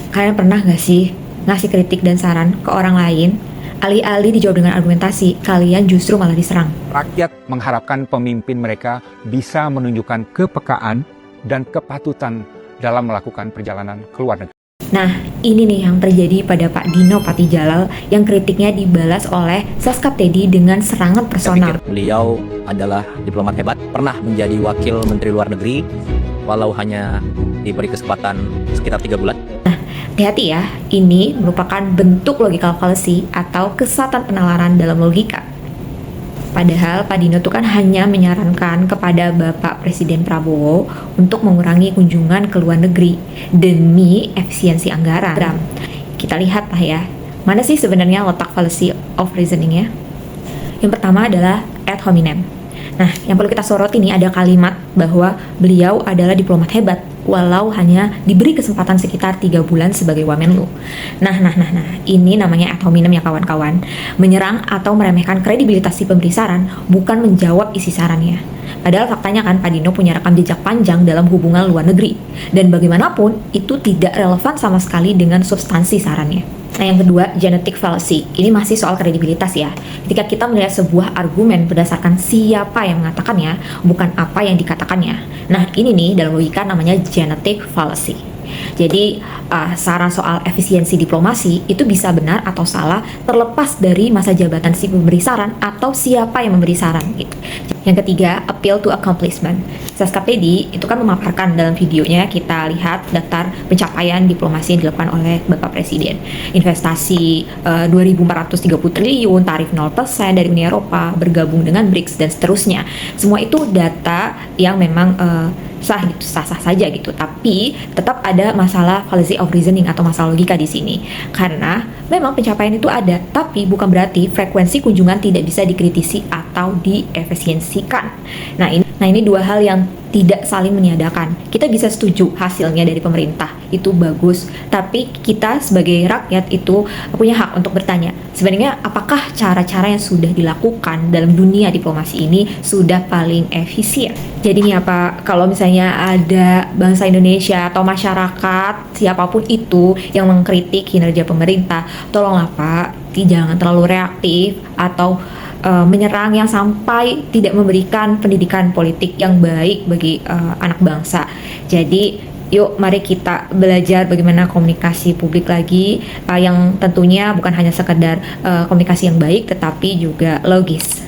Kalian pernah gak sih ngasih kritik dan saran ke orang lain, alih-alih dijawab dengan argumentasi, kalian justru malah diserang? Rakyat mengharapkan pemimpin mereka bisa menunjukkan kepekaan dan kepatutan dalam melakukan perjalanan ke luar negeri. Nah, ini nih yang terjadi pada Pak Dino Patijalal yang kritiknya dibalas oleh Seskap Teddy dengan serangan personal. Saya pikir beliau adalah diplomat hebat, pernah menjadi wakil menteri luar negeri, walau hanya diberi kesempatan sekitar 3 bulan. Hati-hati ya, ini merupakan bentuk logical fallacy atau kesesatan penalaran dalam logika. Padahal Pak Dino tuh kan hanya menyarankan kepada Bapak Presiden Prabowo untuk mengurangi kunjungan ke luar negeri demi efisiensi anggaran. Kita lihat lah ya, mana sih sebenarnya letak fallacy of reasoningnya? Yang pertama adalah ad hominem. Nah, yang perlu kita sorot ini ada kalimat bahwa beliau adalah diplomat hebat, walau hanya diberi kesempatan sekitar 3 bulan sebagai Wamenlu. Nah, ini namanya ad hominem ya kawan-kawan. Menyerang atau meremehkan kredibilitas si pemberi saran, bukan menjawab isi sarannya. Padahal faktanya kan Pak Dino punya rekam jejak panjang dalam hubungan luar negeri. Dan bagaimanapun, itu tidak relevan sama sekali dengan substansi sarannya. Nah, yang kedua, genetic fallacy. Ini masih soal kredibilitas ya. Ketika kita melihat sebuah argumen berdasarkan siapa yang mengatakannya, bukan apa yang dikatakannya. Nah, ini nih dalam logika namanya genetic fallacy. Jadi, saran soal efisiensi diplomasi itu bisa benar atau salah terlepas dari masa jabatan si pemberi saran atau siapa yang memberi saran gitu. Yang ketiga, appeal to accomplishment. Seskap Teddy itu kan memaparkan dalam videonya, kita lihat daftar pencapaian diplomasi yang dilakukan oleh Bapak Presiden. Investasi 2.430 triliun, tarif 0% dari Uni Eropa, bergabung dengan BRICS dan seterusnya. Semua itu data yang memang sah saja gitu, tapi tetap ada masalah fallacy of reasoning atau masalah logika di sini. Karena memang pencapaian itu ada, tapi bukan berarti frekuensi kunjungan tidak bisa dikritisi atau diefisiensikan. Nah, ini dua hal yang tidak saling meniadakan. Kita bisa setuju hasilnya dari pemerintah itu bagus, tapi kita sebagai rakyat itu punya hak untuk bertanya, sebenarnya apakah cara-cara yang sudah dilakukan dalam dunia diplomasi ini sudah paling efisien? Jadi nih Pak, kalau misalnya ada bangsa Indonesia atau masyarakat siapapun itu yang mengkritik kinerja pemerintah, tolonglah Pak, jangan terlalu reaktif atau menyerang yang sampai tidak memberikan pendidikan politik yang baik bagi anak bangsa. Jadi yuk mari kita belajar bagaimana komunikasi publik lagi, yang tentunya bukan hanya sekedar komunikasi yang baik tetapi juga logis.